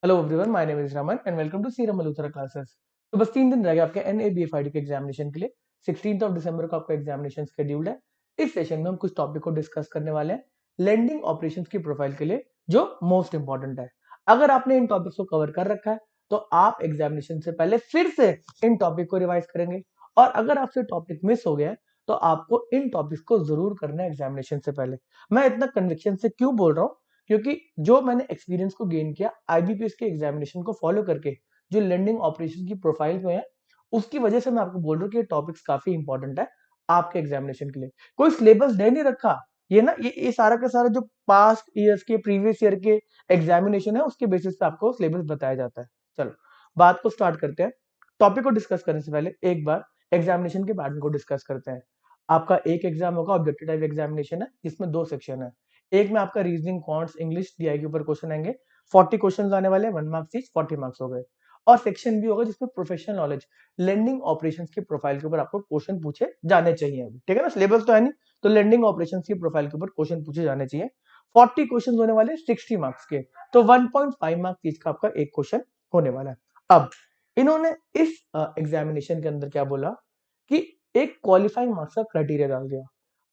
Hello everyone, my name is Raman and welcome to Seeram Malhotra classes. तो बस 3 दिन रह गए आपके NABFID के एग्जामिनेशन के लिए। 16 दिसंबर को आपका एग्जामिनेशन शेड्यूल्ड है। इस सेशन में हम कुछ टॉपिक को डिस्कस करने वाले हैं लेंडिंग ऑपरेशंस की प्रोफाइल के लिए, जो मोस्ट इंपॉर्टेंट है। अगर आपने इन टॉपिक्स को कवर कर रखा है तो आप एग्जामिनेशन से पहले फिर से इन टॉपिक को रिवाइज करेंगे, और अगर आपसे टॉपिक मिस हो गया है तो आपको इन टॉपिक्स को जरूर करना है एग्जामिनेशन से पहले। मैं इतना कन्विक्शन से क्यों बोल रहा हूँ, क्योंकि जो मैंने एक्सपीरियंस को गेन किया IBPS के एग्जामिनेशन को फॉलो करके, जो लेंडिंग ऑपरेशन की प्रोफाइल में है, उसकी वजह से मैं आपको बोल रहा हूँ कि ये टॉपिक्स काफी इंपॉर्टेंट है आपके एग्जामिनेशन के लिए। कोई सिलेबस दे नहीं रखा, ये ना ये सारा का सारा जो पास्ट ईयर्स के प्रीवियस ईयर के एग्जामिनेशन है उसके बेसिस पे आपको सिलेबस बताया जाता है। चलो बात को स्टार्ट करते हैं। टॉपिक को डिस्कस करने से पहले एक बार एग्जामिनेशन के पैटर्न को डिस्कस करते हैं। आपका एक एग्जाम होगा, ऑब्जेक्टिव टाइप एग्जामिनेशन है, जिसमें 2 सेक्शन है। एक में आपका रीजनिंग, क्वांट्स, इंग्लिश, डीआई के ऊपर क्वेश्चन आएंगे। 40 क्वेश्चन आने वाले, 1 मार्क्स ईच, 40 मार्क्स हो गए। और सेक्शन भी होगा जिसमें प्रोफेशनल नॉलेज, लेंडिंग ऑपरेशंस की प्रोफाइल के ऊपर आपको क्वेश्चन पूछे जाने चाहिए। अभी ठीक है ना, सिलेबस तो है नहीं, तो लेंडिंग ऑपरेशंस की प्रोफाइल के ऊपर क्वेश्चन पूछे जाने चाहिए। 40 क्वेश्चन होने वाले 60 मार्क्स के, तो 1.5 मार्क्स ईच का आपका एक क्वेश्चन होने वाला है। अब इन्होंने इस एग्जामिनेशन के अंदर क्या बोला कि एक क्वालिफाइंग मार्क्स का क्राइटेरिया डाल दिया।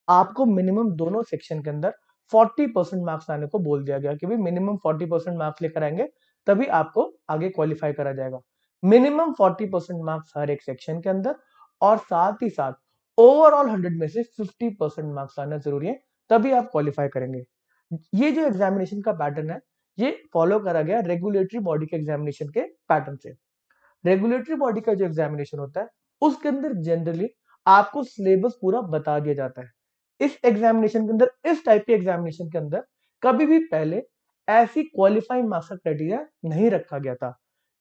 आपको मिनिमम दोनों सेक्शन के अंदर 40% मार्क्स लाने को बोल दिया गया कि भाई मिनिमम 40% मार्क्स लेकर आएंगे तभी आपको आगे क्वालिफाई करा जाएगा। मिनिमम 40% मार्क्स हर एक सेक्शन के अंदर, और साथ ही साथ ओवरऑल 100 में से 50% मार्क्स लाना जरूरी है, तभी आप क्वालिफाई करेंगे। ये जो एग्जामिनेशन का पैटर्न है, ये फॉलो करा गया रेगुलेटरी बॉडी के एग्जामिनेशन के पैटर्न से। रेगुलेटरी बॉडी का जो एग्जामिनेशन होता है उसके अंदर जनरली आपको सिलेबस पूरा बता दिया जाता है। इस एग्जामिनेशन के अंदर, इस टाइप के एग्जामिनेशन के अंदर कभी भी पहले ऐसी क्वालिफाइंग मार्क्स का क्राइटेरिया नहीं रखा गया था।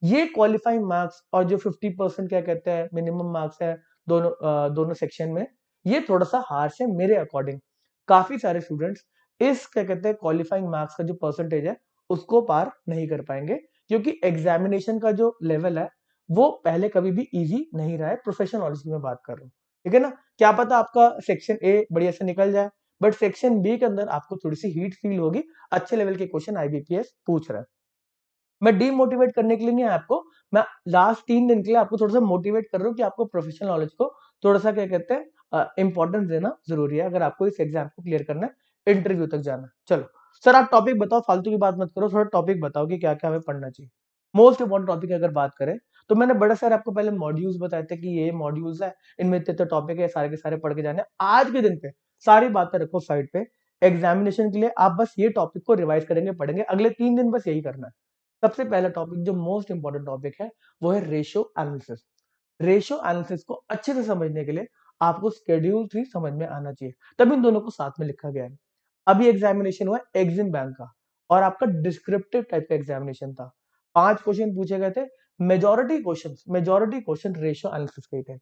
ये क्वालिफाइंग मार्क्स और जो 50% क्या कहते हैं मिनिमम मार्क्स है दोनों सेक्शन में, ये थोड़ा सा हार्श है मेरे अकॉर्डिंग। काफी सारे स्टूडेंट्स इस क्या कहते हैं क्वालिफाइंग मार्क्स का जो परसेंटेज है उसको पार नहीं कर पाएंगे, क्योंकि एग्जामिनेशन का जो लेवल है वो पहले कभी भी इजी नहीं रहा है। प्रोफेशनल नॉलेज की मैं बात कर रहा हूँ, ठीक है ना। क्या पता आपका सेक्शन ए बढ़िया से निकल जाए, बट सेक्शन बी के अंदर आपको थोड़ी सी हीट फील होगी। अच्छे लेवल के क्वेश्चन IBPS पूछ रहा है। मैं डीमोटिवेट करने के लिए नहीं है आपको, मैं लास्ट 3 दिन के लिए आपको थोड़ा सा मोटिवेट कर रहा हूँ कि आपको प्रोफेशनल नॉलेज को थोड़ा सा क्या कहते हैं इंपॉर्टेंस देना जरूरी है अगर आपको इस एग्जाम को क्लियर करना है, इंटरव्यू तक जाना है। चलो सर आप टॉपिक बताओ, फालतू की बात मत करो, थोड़ा टॉपिक बताओ कि क्या क्या हमें पढ़ना चाहिए। मोस्ट इंपॉर्टेंट टॉपिक की अगर बात करें तो मैंने बड़ा सारे आपको पहले मॉड्यूल्स बताए थे कि ये मॉड्यूल्स है, इनमें इतने टॉपिक है, सारे के सारे पढ़ के जाने हैं। आज के दिन पे सारी बातें रखो साइड पे, एग्जामिनेशन के लिए आप बस ये टॉपिक को रिवाइज करेंगे, पढ़ेंगे, अगले 3 दिन बस यही करना है। सबसे पहला टॉपिक जो मोस्ट इंपॉर्टेंट टॉपिक है वो है रेशियो एनालिसिस। रेशियो एनालिसिस को अच्छे से समझने के लिए आपको शेड्यूल 3 समझ में आना चाहिए, तब इन दोनों को साथ में लिखा गया है। अभी एग्जामिनेशन हुआ एग्जिम बैंक का, और आपका डिस्क्रिप्टिव टाइप का एग्जामिनेशन था। 5 क्वेश्चन पूछे गए थे। मेजोरिटी क्वेश्चन रेशियो एनालिसिस के ही थे।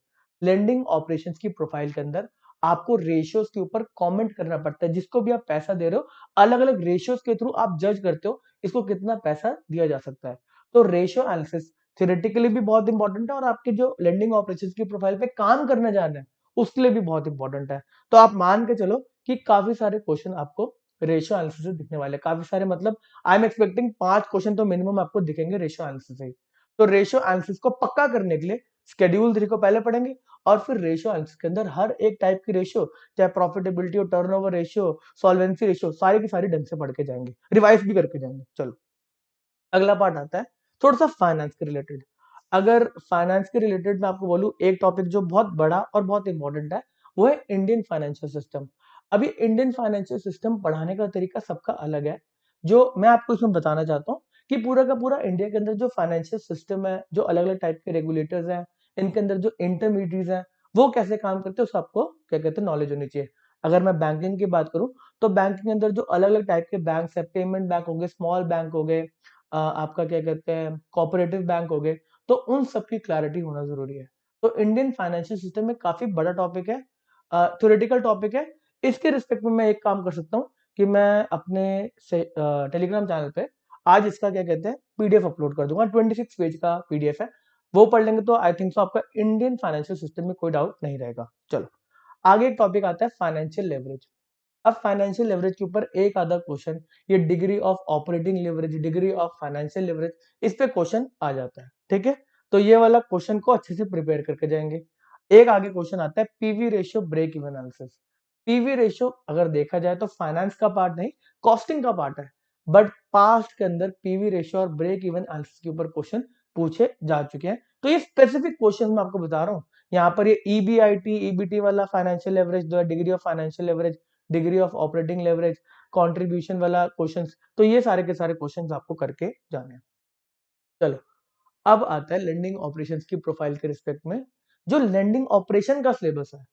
लेंडिंग ऑपरेशंस की प्रोफाइल के अंदर आपको रेशियोज के ऊपर कमेंट करना पड़ता है। जिसको भी आप पैसा दे रहे हो, अलग अलग रेशियोज के थ्रू आप जज करते हो इसको कितना पैसा दिया जा सकता है। तो रेशियो एनालिसिस थ्योरेटिकली भी बहुत इंपॉर्टेंट है, और आपके जो लेंडिंग ऑपरेशंस की प्रोफाइल पे काम करने जाना है उसके लिए भी बहुत इंपॉर्टेंट है। तो आप मान के चलो कि काफी सारे क्वेश्चन आपको रेशियो एनालिसिस से दिखने वाले, काफी सारे मतलब आई एम एक्सपेक्टिंग 5 क्वेश्चन तो मिनिमम आपको दिखेंगे रेशियो एनालिसिस से ही। तो रेशियो एनालिसिस को पक्का करने के लिए शेड्यूल 3 को पहले पढ़ेंगे, और फिर रेशियो एनालिसिस के अंदर हर एक टाइप की रेशियो, चाहे प्रॉफिटेबिलिटी और टर्नओवर रेशियो, सॉल्वेंसी रेशियो, सारी की सारी ढंग से पढ़ के जाएंगे, रिवाइज भी करके जाएंगे। चलो अगला पार्ट आता है थोड़ा सा फाइनेंस के रिलेटेड। अगर फाइनेंस के रिलेटेड मैं आपको बोलूं एक टॉपिक जो बहुत बड़ा और बहुत इंपॉर्टेंट है, वो है इंडियन फाइनेंशियल सिस्टम। अभी इंडियन फाइनेंशियल सिस्टम पढ़ाने का तरीका सबका अलग है। जो मैं आपको इसमें बताना चाहता हूँ कि पूरा का पूरा इंडिया के अंदर जो फाइनेंशियल सिस्टम है, जो अलग अलग टाइप के रेगुलेटर्स हैं, इनके अंदर जो इंटरमीडिएट्स हैं, वो कैसे काम करते हैं उस आपको क्या कहते हैं नॉलेज होनी चाहिए। अगर मैं बैंकिंग की बात करूं तो बैंकिंग के अंदर जो अलग अलग टाइप के बैंक है, पेमेंट बैंक हो गए, स्मॉल बैंक हो गए, आपका क्या कहते हैं कोऑपरेटिव बैंक हो गए, तो उन सब की क्लैरिटी होना जरूरी है। तो इंडियन फाइनेंशियल सिस्टम में काफी बड़ा टॉपिक है, थ्योरेटिकल टॉपिक है। इसके रिस्पेक्ट में मैं एक काम कर सकता हूँ कि मैं अपने टेलीग्राम चैनल पे आज इसका क्या कहते हैं PDF अपलोड कर दूंगा। 26 पेज का PDF है, वो पढ़ लेंगे तो आई थिंक सो आपका इंडियन फाइनेंशियल सिस्टम में कोई डाउट नहीं रहेगा। चलो आगे एक टॉपिक आता है फाइनेंशियल लेवरेज। अब फाइनेंशियल लेवरेज के ऊपर एक आधा क्वेश्चन, ये degree of operating leverage, degree of financial leverage, इस पे क्वेश्चन आ जाता है। ठीक है, तो ये वाला क्वेश्चन को अच्छे से प्रिपेयर करके जाएंगे। एक आगे क्वेश्चन आता है PV ratio break even analysis. PV ratio अगर देखा जाए तो फाइनेंस का पार्ट नहीं, कॉस्टिंग का पार्ट है, बट पास्ट के अंदर पीवी रेशियो और ब्रेक इवन एनालिसिस के ऊपर क्वेश्चन पूछे जा चुके हैं। तो ये स्पेसिफिक क्वेश्चन मैं आपको बता रहा हूँ। यहाँ पर ये ईबीआईटी ईबीटी वाला फाइनेंशियल लेवरेज जो है, degree of financial leverage, degree of operating leverage, contribution वाला क्वेश्चंस, तो ये सारे के सारे क्वेश्चंस आपको करके जाने हैं। चलो, अब आता है लेंडिंग ऑपरेशंस की प्रोफाइल के रिस्पेक्ट में। जो लेंडिंग ऑपरेशन का सिलेबस है,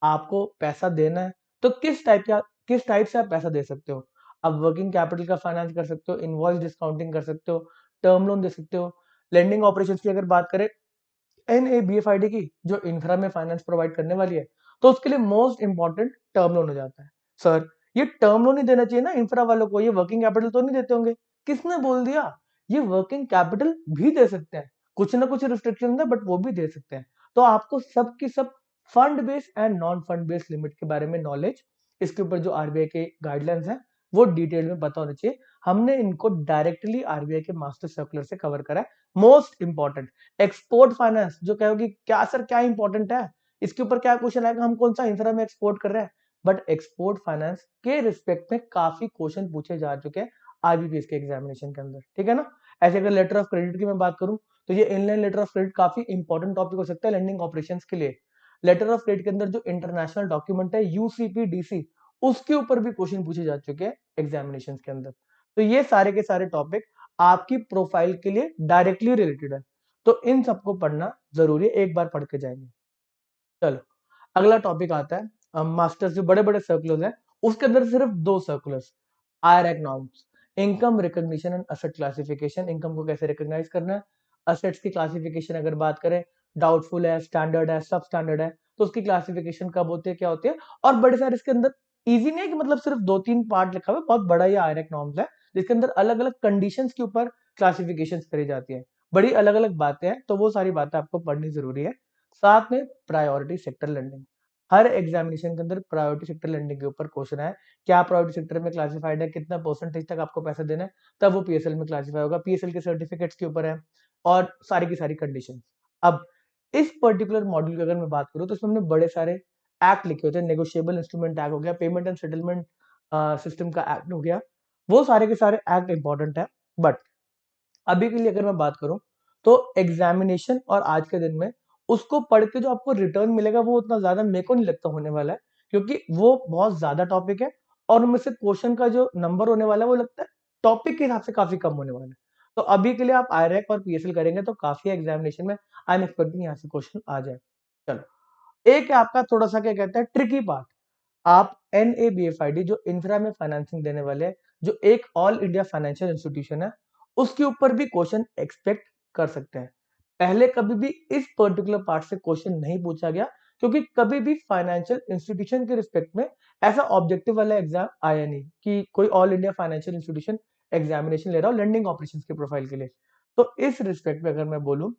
आपको पैसा देना है तो किस टाइप से आप पैसा दे सकते हो। आप वर्किंग कैपिटल का फाइनेंस कर सकते हो, इनवॉइस डिस्काउंटिंग कर सकते हो, टर्म लोन दे सकते हो। लेंडिंग ऑपरेशंस की अगर बात करें एनएबीएफआईडी की, जो इंफ्रा में फाइनेंस प्रोवाइड करने वाली है, तो उसके लिए मोस्ट इंपॉर्टेंट टर्म लोन हो जाता है। सर, ये टर्म लोन ही देना चाहिए ना इंफ्रा वालों को, ये वर्किंग कैपिटल तो नहीं देते होंगे। किसने बोल दिया? ये वर्किंग कैपिटल भी दे सकते हैं, कुछ ना कुछ रिस्ट्रिक्शन है बट वो भी दे सकते हैं। तो आपको सब की सब fund based and non fund based limit के बारे में नॉलेज, इसके ऊपर जो आरबीआई के गाइडलाइंस है वो डिटेल में पता होना चाहिए। हमने इनको डायरेक्टली आरबीआई के मास्टर सर्कुलर से कवर करा है। मोस्ट इंपॉर्टेंट एक्सपोर्ट फाइनेंस, जो कहोगे क्या सर क्या इंपॉर्टेंट है, इसके ऊपर क्या क्वेश्चन आएगा, हम कौन सा इंफ्रा में एक्सपोर्ट कर रहे हैं, बट एक्सपोर्ट फाइनेंस के रिस्पेक्ट में काफी क्वेश्चन पूछे जा चुके हैं आईबीपीएस के एग्जामिनेशन के अंदर। ठीक है ना। ऐसे अगर लेटर ऑफ क्रेडिट की मैं बात करूं, तो ये इनलाइन लेटर ऑफ क्रेडिट काफी इंपॉर्टेंट टॉपिक हो सकता है लैंडिंग ऑपरेशंस के लिए। लेटर ऑफ क्रेडिट के अंदर जो इंटरनेशनल डॉक्यूमेंट है यूसीपीडीसी, उसके ऊपर भी क्वेश्चन पूछे जा चुके हैं एग्जामिनेशन के अंदर। तो ये सारे के सारे टॉपिक आपकी प्रोफाइल के लिए डायरेक्टली रिलेटेड है, तो इन सबको पढ़ना जरूरी है, एक बार पढ़ के जाएंगे। चलो, अगला टॉपिक आता है मास्टर्स, जो बड़े बड़े सर्कुलर्स हैं उसके अंदर सिर्फ दो circulars, IRAC norms, income recognition and asset classification, income को कैसे रिकॉग्नाइज करना है, असेट्स की क्लासिफिकेशन अगर बात करें, डाउटफुल है, स्टैंडर्ड है, सब स्टैंडर्ड है, तो उसकी क्लासिफिकेशन कब होती है, क्या होती है। और बड़े सारे इसके अंदर इजी नहीं है कि मतलब सिर्फ दो तीन पार्ट लिखा हुआ है, बहुत बड़ा ये आईआरएक नॉर्म्स है जिसके अंदर अलग अलग कंडीशंस के ऊपर क्लासिफिकेशन करी जाती है, बड़ी अलग अलग बातें हैं, तो वो सारी बातें आपको पढ़नी जरूरी है। साथ में प्रायोरिटी सेक्टर लेंडिंग, हर एग्जामिनेशन के अंदर प्रायोरिटी सेक्टर लेंडिंग के ऊपर क्वेश्चन है, क्या प्रायोरिटी सेक्टर में क्लासिफाइड है, कितना परसेंटेज तक आपको पैसा देना है, तब वो पीएसएल में क्लासिफाई होगा, पीएसएल के सर्टिफिकेट्स के ऊपर है, और सारी की सारी कंडीशन। अब इस पर्टिकुलर मॉड्यूल की अगर मैं बात करूं तो इसमें हमने बड़े सारे एक्ट लिखे होते हैं, नेगोशिएबल इंस्ट्रूमेंट एक्ट हो गया, पेमेंट एंड सेटलमेंट सिस्टम का एक्ट हो गया, वो सारे के सारे एक्ट इंपॉर्टेंट है। बट अभी के लिए अगर मैं बात करूं तो एग्जामिनेशन और आज के दिन में उसको पढ़ के जो आपको रिटर्न मिलेगा वो उतना ज्यादा मेरे को नहीं लगता होने वाला है, क्योंकि वो बहुत ज्यादा टॉपिक है और उनमें से क्वेश्चन का जो नंबर होने वाला है वो लगता है टॉपिक के हिसाब से काफी कम होने वाला है। तो अभी के लिए आप आईरैक और पीएसएल करेंगे तो काफी एग्जामिनेशन में आई एम एक्सपेक्टिंग यहाँ से क्वेश्चन आ जाए। चलो, एक है आपका थोड़ा सा क्या कहते हैं ट्रिकी पार्ट। आप एनएबीएफआईडी जो इंफ्रा में फाइनेंसिंग देने वाले हैं, जो एक ऑल इंडिया फाइनेंशियल इंस्टीट्यूशन है, उसके ऊपर भी क्वेश्चन एक्सपेक्ट कर सकते हैं। पहले कभी भी इस पर्टिकुलर पार्ट से क्वेश्चन नहीं पूछा गया, क्योंकि कभी भी फाइनेंशियल इंस्टीट्यूशन के रिस्पेक्ट में ऐसा ऑब्जेक्टिव वाला एग्जाम आया नहीं कि कोई all India financial institution examination ले रहा हो लेंडिंग ऑपरेशंस के प्रोफाइल के लिए। तो इस रिस्पेक्ट में अगर मैं बोलूं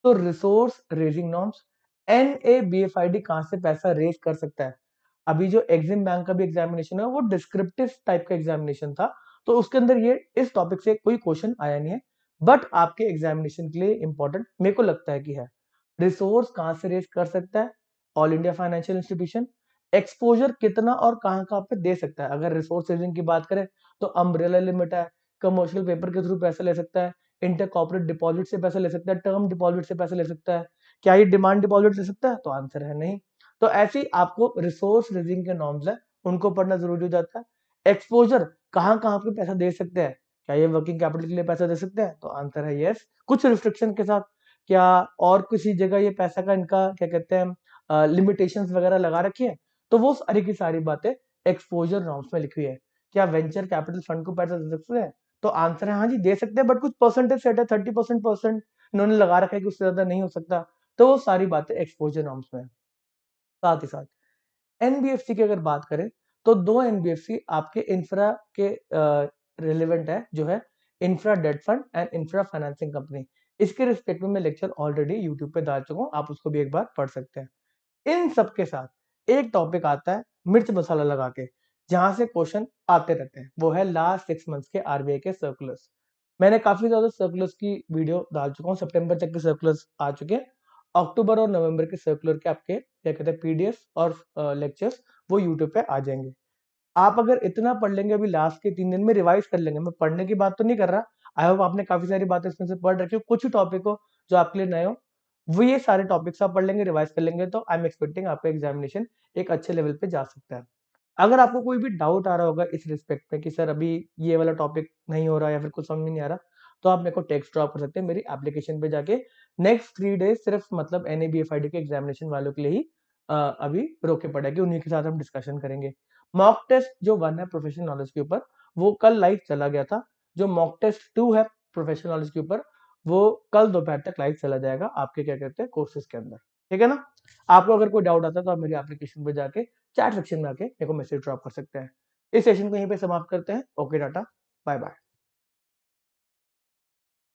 तो रिसोर्स रेजिंग नॉर्म्स, एनएबीएफआईडी कहां से पैसा रेज कर सकता है। अभी जो एग्जिम बैंक का भी एग्जामिनेशन है वो डिस्क्रिप्टिव टाइप का एग्जामिनेशन था, तो उसके अंदर ये इस टॉपिक से कोई क्वेश्चन आया नहीं है, बट आपके एग्जामिनेशन के लिए इंपॉर्टेंट मेरे को लगता है कि है। रिसोर्स कहां से रेज कर सकता है all India financial institution, exposure कितना और कहां पे दे सकता है। अगर रिसोर्स रेजिंग की बात करें तो अम्ब्रेला लिमिट है, कमर्शियल पेपर के थ्रू पैसा ले सकता है, इंटर कॉर्पोरेट डिपॉजिट से पैसा ले सकता है, टर्म डिपॉजिट से पैसा ले सकता है। क्या ये डिमांड डिपॉजिट ले सकता है? तो आंसर है नहीं। तो ऐसे ही आपको रिसोर्स रेजिंग के नॉर्म्स है, उनको पढ़ना जरूरी हो जाता है। एक्सपोजर कहां कहां पे पैसा दे सकते हैं, क्या ये वर्किंग कैपिटल के लिए पैसा दे सकते हैं? तो आंसर है यस, कुछ रिस्ट्रिक्शन के साथ। क्या और किसी जगह ये पैसा का इनका क्या कहते हैं लिमिटेशंस वगैरह लगा रखी है? तो वो सारी की सारी बातें एक्सपोजर नॉर्म्स में लिखी हुई है। क्या वेंचर कैपिटल फंड को पैसा दे सकते हैं? तो आंसर है हाँ जी दे सकते हैं, बट कुछ परसेंटेज सेट है, 30% परसेंट इन्होंने लगा रखा है कि उससे ज्यादा नहीं हो सकता। तो वो सारी बातें एक्सपोजर नॉर्म्स में है। साथ ही साथ एनबीएफसी की अगर बात करें तो दो एनबीएफसी आपके इंफ्रा के रिलेवेंट है, जो है infra debt fund and infra financing company. इसके रिस्पेक्ट में मैं लेक्चर ऑलरेडी यूट्यूब पे डाल चुका हूँ, आप उसको भी एक बार पढ़ सकते हैं। इन सब के साथ एक टॉपिक आता है मिर्च मसाला लगा के, जहां से क्वेश्चन आते रहते हैं, वो है लास्ट 6 मंथ्स के आरबीआई के सर्कुलर्स। मैंने काफी ज्यादा सर्कुलर्स की वीडियो डाल चुका हूँ, सितंबर तक के सर्कुलर्स आ चुके हैं। अक्टूबर और नवंबर के सर्कुलर के आपके क्या कहते हैं पीडीएफ और लेक्चर्स वो यूट्यूब पे आ जाएंगे। आप अगर इतना पढ़ लेंगे अभी लास्ट के 3 दिन में रिवाइज कर लेंगे, मैं पढ़ने की बात तो नहीं कर रहा, आई होप आपने काफी सारी बातें इसमें से पढ़ रखी हो, कुछ ही टॉपिक हो जो आपके लिए नए हो, वो ये सारे टॉपिक्स आप पढ़ लेंगे, रिवाइज कर लेंगे, तो आई एम एक्सपेक्टिंग आपका एग्जामिनेशन एक अच्छे लेवल पे जा सकता है। अगर आपको कोई भी डाउट आ रहा होगा इस रिस्पेक्ट में कि सर अभी ये वाला टॉपिक नहीं हो रहा या फिर कुछ समझ में नहीं आ रहा, तो आप मेरे को टेक्स्ट ड्रॉप कर सकते हैं मेरी एप्लीकेशन पे जाके। नेक्स्ट 3 डेज सिर्फ मतलब एनएबीएफआईडी के एग्जामिनेशन वालों के लिए ही अभी रोके पड़े कि उन्हीं के साथ हम डिस्कशन करेंगे। मॉक टेस्ट जो 1 है प्रोफेशनल नॉलेज के ऊपर, वो कल लाइव चला गया था। जो मॉक टेस्ट 2 है प्रोफेशनल नॉलेज के ऊपर, वो कल दोपहर तक लाइव चला जाएगा आपके क्या कहते हैं कोर्सेज के अंदर। ठीक है ना? आपको अगर कोई डाउट आता है तो आप मेरी एप्लीकेशन पे जाके चैट सेक्शन में आके मेरे को मैसेज ड्रॉप कर सकते हैं। इस सेशन को यहीं पे समाप्त करते हैं। Okay tata, bye bye.